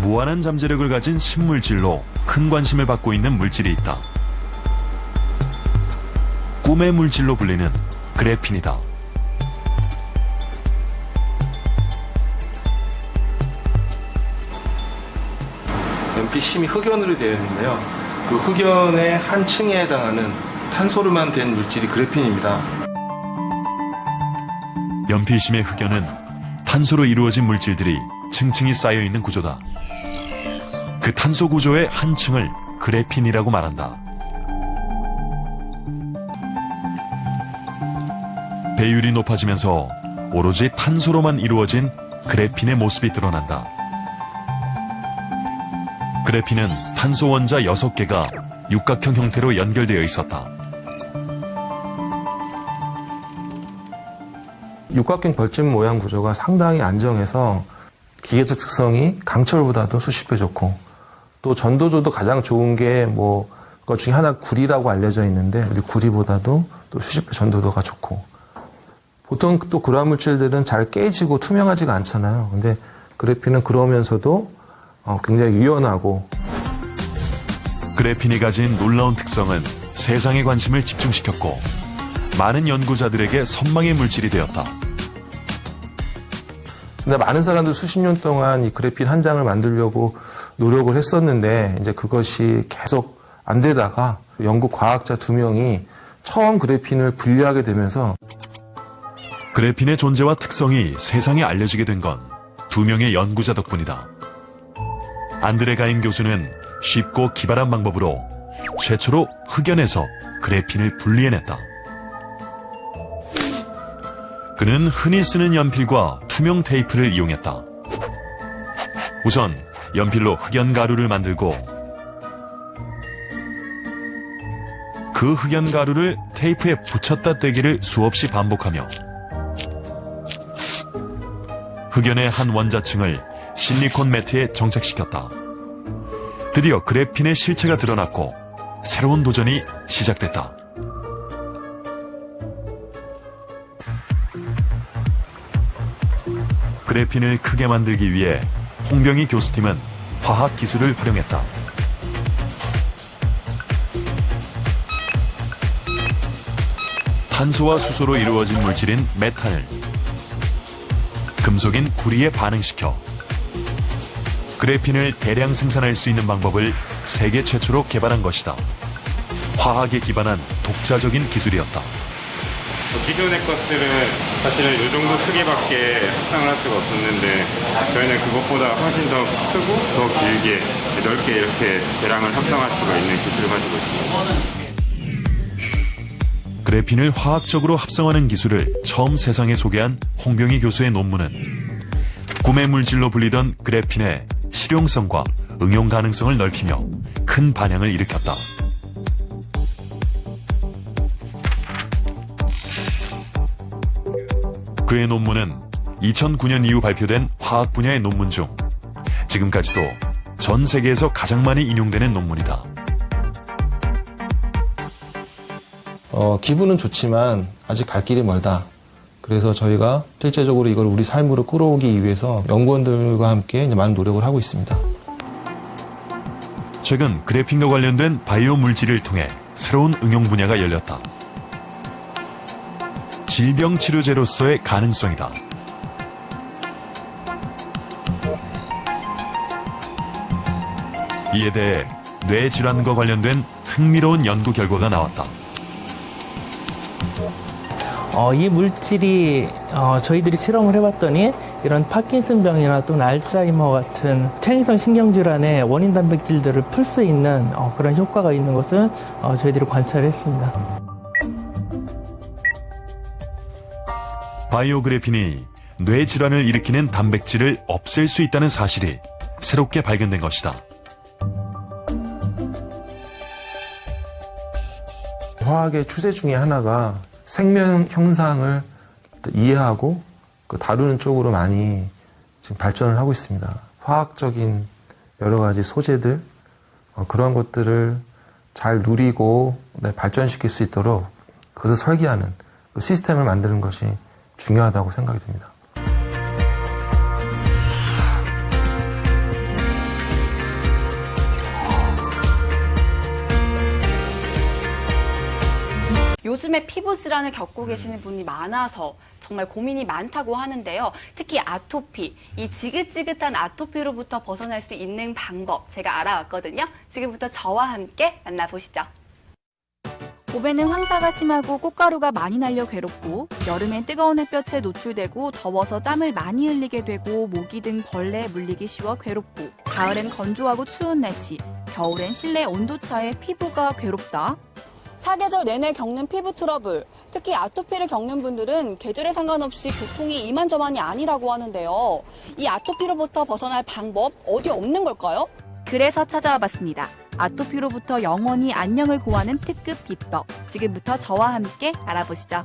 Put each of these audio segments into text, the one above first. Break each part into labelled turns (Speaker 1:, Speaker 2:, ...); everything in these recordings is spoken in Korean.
Speaker 1: 무한한 잠재력을 가진 신물질로 큰 관심을 받고 있는 물질이 있다. 꿈의 물질로 불리는 그래핀이다.
Speaker 2: 연필 심이 흑연으로 되어 있는데요. 그 흑연의 한 층에 해당하는 탄소로만 된 물질이 그래핀입니다.
Speaker 1: 연필심의 흑연은 탄소로 이루어진 물질들이 층층이 쌓여있는 구조다. 그 탄소 구조의 한 층을 그래핀이라고 말한다. 배율이 높아지면서 오로지 탄소로만 이루어진 그래핀의 모습이 드러난다. 그래핀은 탄소 원자 6개가 육각형 형태로 연결되어 있었다.
Speaker 2: 육각형 벌집 모양 구조가 상당히 안정해서 기계적 특성이 강철보다도 수십 배 좋고, 또 전도조도 가장 좋은 게 그 중에 하나 구리라고 알려져 있는데, 우리 구리보다도 또 수십 배 전도도가 좋고, 보통 또 그러한 물질들은 잘 깨지고 투명하지가 않잖아요. 근데 그래핀은 그러면서도 굉장히 유연하고.
Speaker 1: 그래핀이 가진 놀라운 특성은 세상의 관심을 집중시켰고 많은 연구자들에게 선망의 물질이 되었다.
Speaker 2: 근데 많은 사람들 수십 년 동안 이 그래핀 한 장을 만들려고 노력을 했었는데, 이제 그것이 계속 안 되다가 영국 과학자 2명이 처음 그래핀을 분리하게 되면서,
Speaker 1: 그래핀의 존재와 특성이 세상에 알려지게 된 건 2명의 연구자 덕분이다. 안드레 가인 교수는 쉽고 기발한 방법으로 최초로 흑연에서 그래핀을 분리해냈다. 그는 흔히 쓰는 연필과 투명 테이프를 이용했다. 우선 연필로 흑연 가루를 만들고 그 흑연 가루를 테이프에 붙였다 떼기를 수없이 반복하며 흑연의 한 원자층을 실리콘 매트에 정착시켰다. 드디어 그래핀의 실체가 드러났고 새로운 도전이 시작됐다. 그래핀을 크게 만들기 위해 홍병희 교수팀은 화학 기술을 활용했다. 탄소와 수소로 이루어진 물질인 메탄을 금속인 구리에 반응시켜 그래핀을 대량 생산할 수 있는 방법을 세계 최초로 개발한 것이다. 화학에 기반한 독자적인 기술이었다.
Speaker 3: 기존의 것들은 사실은 이 정도 크기밖에 합성을 할 수가 없었는데, 저희는 그것보다 훨씬 더 크고 더 길게 넓게 이렇게 대량을 합성할 수가 있는 기술을 가지고 있습니다.
Speaker 1: 그래핀을 화학적으로 합성하는 기술을 처음 세상에 소개한 홍병희 교수의 논문은 꿈의 물질로 불리던 그래핀의 실용성과 응용 가능성을 넓히며 큰 반향을 일으켰다. 그의 논문은 2009년 이후 발표된 화학 분야의 논문 중 지금까지도 전 세계에서 가장 많이 인용되는 논문이다.
Speaker 2: 기분은 좋지만 아직 갈 길이 멀다. 그래서 저희가 실제적으로 이걸 우리 삶으로 끌어오기 위해서 연구원들과 함께 이제 많은 노력을 하고 있습니다.
Speaker 1: 최근 그래핀과 관련된 바이오 물질을 통해 새로운 응용 분야가 열렸다. 질병 치료제로서의 가능성이다. 이에 대해 뇌질환과 관련된 흥미로운 연구 결과가 나왔다.
Speaker 4: 이 물질이 저희들이 실험을 해봤더니 이런 파킨슨병이나 또는 알츠하이머 같은 퇴행성 신경질환의 원인 단백질들을 풀 수 있는 그런 효과가 있는 것을 저희들이 관찰했습니다.
Speaker 1: 바이오 그래핀이 뇌질환을 일으키는 단백질을 없앨 수 있다는 사실이 새롭게 발견된 것이다.
Speaker 2: 화학의 추세 중에 하나가 생명 형상을 이해하고 다루는 쪽으로 많이 지금 발전을 하고 있습니다. 화학적인 여러 가지 소재들, 그런 것들을 잘 누리고 발전시킬 수 있도록 그것을 설계하는 그 시스템을 만드는 것이 중요하다고 생각이 듭니다.
Speaker 5: 요즘에 피부 질환을 겪고 계시는 분이 많아서 정말 고민이 많다고 하는데요. 특히 아토피, 이 지긋지긋한 아토피로부터 벗어날 수 있는 방법 제가 알아왔거든요. 지금부터 저와 함께 만나보시죠.
Speaker 6: 봄에는 황사가 심하고 꽃가루가 많이 날려 괴롭고, 여름엔 뜨거운 햇볕에 노출되고 더워서 땀을 많이 흘리게 되고 모기 등 벌레에 물리기 쉬워 괴롭고, 가을엔 건조하고 추운 날씨, 겨울엔 실내 온도차에 피부가 괴롭다.
Speaker 7: 사계절 내내 겪는 피부 트러블, 특히 아토피를 겪는 분들은 계절에 상관없이 고통이 이만저만이 아니라고 하는데요. 이 아토피로부터 벗어날 방법 어디 없는 걸까요?
Speaker 6: 그래서 찾아와 봤습니다. 아토피로부터 영원히 안녕을 구하는 특급 비법. 지금부터 저와 함께 알아보시죠.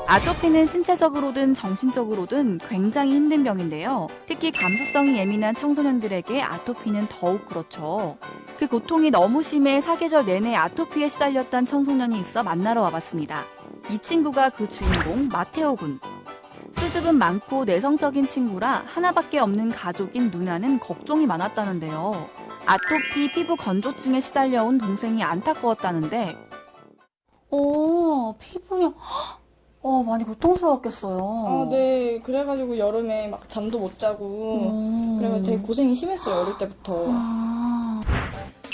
Speaker 6: 아토피는 신체적으로든 정신적으로든 굉장히 힘든 병인데요. 특히 감수성이 예민한 청소년들에게 아토피는 더욱 그렇죠. 그 고통이 너무 심해 사계절 내내 아토피에 시달렸던 청소년이 있어 만나러 와봤습니다. 이 친구가 그 주인공 마테오 군. 수줍음 많고 내성적인 친구라 하나밖에 없는 가족인 누나는 걱정이 많았다는데요. 아토피 피부 건조증에 시달려온 동생이 안타까웠다는데,
Speaker 7: 피부요. 많이 고통스러웠겠어요.
Speaker 8: 네. 그래가지고 여름에 막 잠도 못 자고 그래서 되게 고생이 심했어요. 어릴 때부터.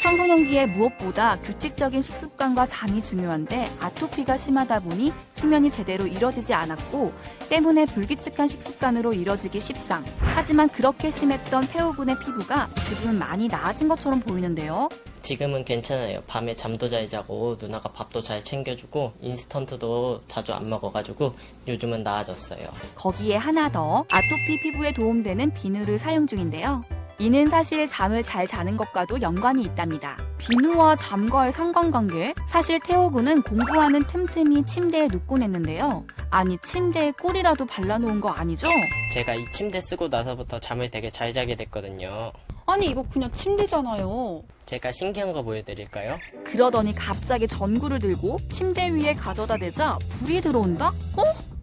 Speaker 6: 청소년기에 무엇보다 규칙적인 식습관과 잠이 중요한데 아토피가 심하다 보니 수면이 제대로 이뤄지지 않았고 때문에 불규칙한 식습관으로 이뤄지기 십상. 하지만 그렇게 심했던 태호 군의 피부가 지금은 많이 나아진 것처럼 보이는데요.
Speaker 9: 지금은 괜찮아요. 밤에 잠도 잘 자고 누나가 밥도 잘 챙겨주고 인스턴트도 자주 안 먹어가지고 요즘은 나아졌어요.
Speaker 6: 거기에 하나 더, 아토피 피부에 도움되는 비누를 사용 중인데요. 이는 사실 잠을 잘 자는 것과도 연관이 있답니다. 비누와 잠과의 상관관계? 사실 태호 군은 공부하는 틈틈이 침대에 눕곤 했는데요. 아니, 침대에 꿀이라도 발라놓은 거 아니죠?
Speaker 9: 제가 이 침대 쓰고 나서부터 잠을 되게 잘 자게 됐거든요.
Speaker 7: 아니, 이거 그냥 침대잖아요.
Speaker 9: 제가 신기한 거 보여드릴까요?
Speaker 6: 그러더니 갑자기 전구를 들고 침대 위에 가져다 대자 불이 들어온다?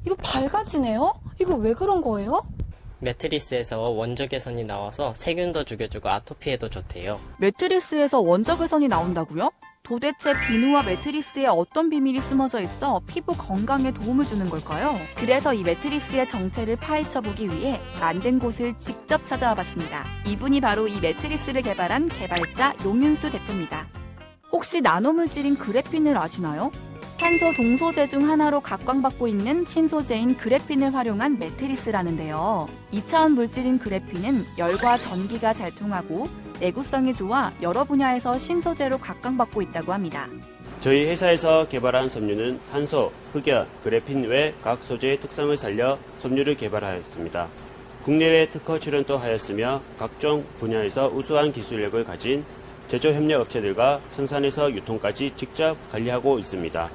Speaker 7: 이거 밝아지네요? 이거 왜 그런 거예요?
Speaker 9: 매트리스에서 원적 개선이 나와서 세균도 죽여주고 아토피에도 좋대요.
Speaker 6: 매트리스에서 원적외선이 나온다고요? 도대체 비누와 매트리스에 어떤 비밀이 숨어져 있어 피부 건강에 도움을 주는 걸까요? 그래서 이 매트리스의 정체를 파헤쳐보기 위해 만든 곳을 직접 찾아와 봤습니다. 이분이 바로 이 매트리스를 개발한 개발자 용윤수 대표입니다. 혹시 나노물질인 그래핀을 아시나요? 탄소 동소재 중 하나로 각광받고 있는 신소재인 그래핀을 활용한 매트리스라는데요. 2차원 물질인 그래핀은 열과 전기가 잘 통하고 내구성이 좋아 여러 분야에서 신소재로 각광받고 있다고 합니다.
Speaker 10: 저희 회사에서 개발한 섬유는 탄소, 흑연, 그래핀 외 각 소재의 특성을 살려 섬유를 개발하였습니다. 국내외 특허 출원도 하였으며 각종 분야에서 우수한 기술력을 가진 제조협력업체들과 생산에서 유통까지 직접 관리하고 있습니다.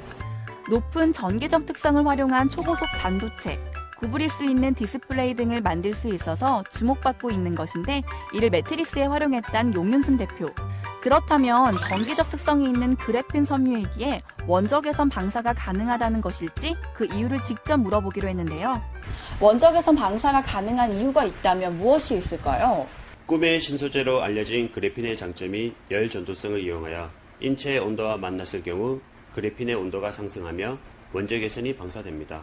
Speaker 6: 높은 전기적 특성을 활용한 초고속 반도체, 구부릴 수 있는 디스플레이 등을 만들 수 있어서 주목받고 있는 것인데 이를 매트리스에 활용했단 용윤순 대표. 그렇다면 전기적 특성이 있는 그래핀 섬유이기에 원적외선 방사가 가능하다는 것일지 그 이유를 직접 물어보기로 했는데요.
Speaker 7: 원적외선 방사가 가능한 이유가 있다면 무엇이 있을까요?
Speaker 10: 꿈의 신소재로 알려진 그래핀의 장점이 열 전도성을 이용하여 인체의 온도와 만났을 경우 그래핀의 온도가 상승하며 원적외선이 방사됩니다.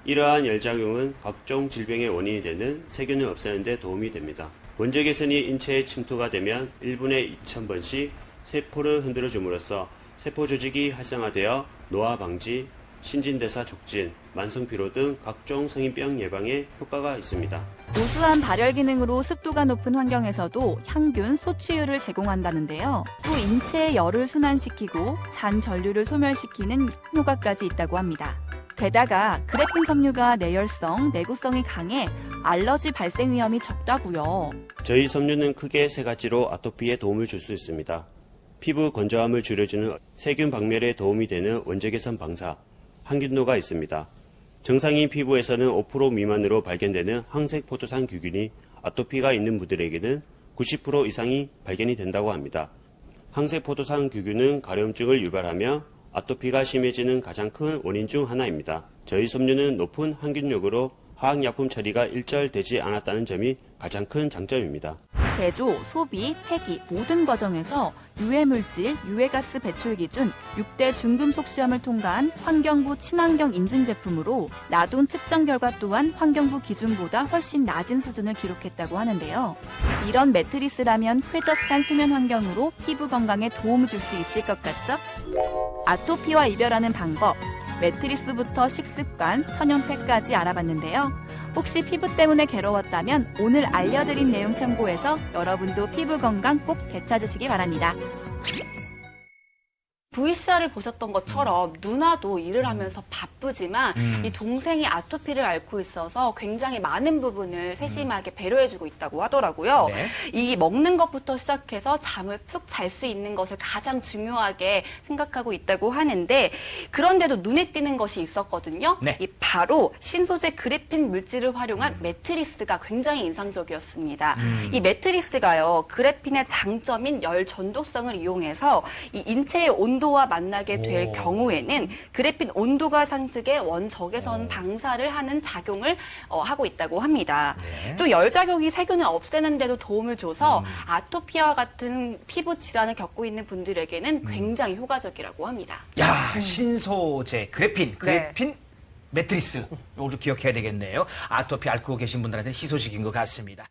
Speaker 10: 이러한 열작용은 각종 질병의 원인이 되는 세균을 없애는 데 도움이 됩니다. 원적외선이 인체에 침투가 되면 1분에 2000번씩 세포를 흔들어 줌으로써 세포 조직이 활성화되어 노화 방지, 신진대사 촉진, 만성피로 등 각종 성인병 예방에 효과가 있습니다.
Speaker 6: 우수한 발열 기능으로 습도가 높은 환경에서도 향균, 소취율을 제공한다는데요. 또 인체의 열을 순환시키고 잔 전류를 소멸시키는 효과까지 있다고 합니다. 게다가 그래핀 섬유가 내열성, 내구성이 강해 알러지 발생 위험이 적다고요.
Speaker 10: 저희 섬유는 크게 세 가지로 아토피에 도움을 줄 수 있습니다. 피부 건조함을 줄여주는 세균 박멸에 도움이 되는 원적외선 방사, 항균도가 있습니다. 정상인 피부에서는 5% 미만으로 발견되는 항색 포도산 규균이 아토피가 있는 분들에게는 90% 이상이 발견이 된다고 합니다. 항색 포도산 규균은 가려움증을 유발하며 아토피가 심해지는 가장 큰 원인 중 하나입니다. 저희 섬유는 높은 항균력으로 화학약품 처리가 일절되지 않았다는 점이 가장 큰 장점입니다.
Speaker 6: 제조, 소비, 폐기 모든 과정에서 유해물질, 유해가스 배출 기준 6대 중금속 시험을 통과한 환경부 친환경 인증 제품으로 나동 측정 결과 또한 환경부 기준보다 훨씬 낮은 수준을 기록했다고 하는데요. 이런 매트리스라면 쾌적한 수면 환경으로 피부 건강에 도움을 줄 수 있을 것 같죠? 아토피와 이별하는 방법, 매트리스부터 식습관, 천연팩까지 알아봤는데요. 혹시 피부 때문에 괴로웠다면 오늘 알려드린 내용 참고해서 여러분도 피부 건강 꼭 되찾으시기 바랍니다.
Speaker 5: VCR을 보셨던 것처럼 누나도 일을 하면서 바쁘지만 이 동생이 아토피를 앓고 있어서 굉장히 많은 부분을 세심하게 배려해주고 있다고 하더라고요.
Speaker 11: 네.
Speaker 5: 이 먹는 것부터 시작해서 잠을 푹 잘 수 있는 것을 가장 중요하게 생각하고 있다고 하는데 그런데도 눈에 띄는 것이 있었거든요.
Speaker 11: 네.
Speaker 5: 이 바로 신소재 그래핀 물질을 활용한 매트리스가 굉장히 인상적이었습니다. 이 매트리스가요. 그래핀의 장점인 열 전도성을 이용해서 이 인체의 온도와 만나게 될 경우에는 그래핀 온도가 상승해 원적외선 방사를 하는 작용을 하고 있다고 합니다.
Speaker 11: 네.
Speaker 5: 또 열작용이 세균을 없애는 데도 도움을 줘서 아토피와 같은 피부 질환을 겪고 있는 분들에게는 굉장히 효과적이라고 합니다.
Speaker 11: 야, 신소재, 그래핀 매트리스. 이걸 기억해야 되겠네요. 아토피 앓고 계신 분들한테 희소식인 것 같습니다.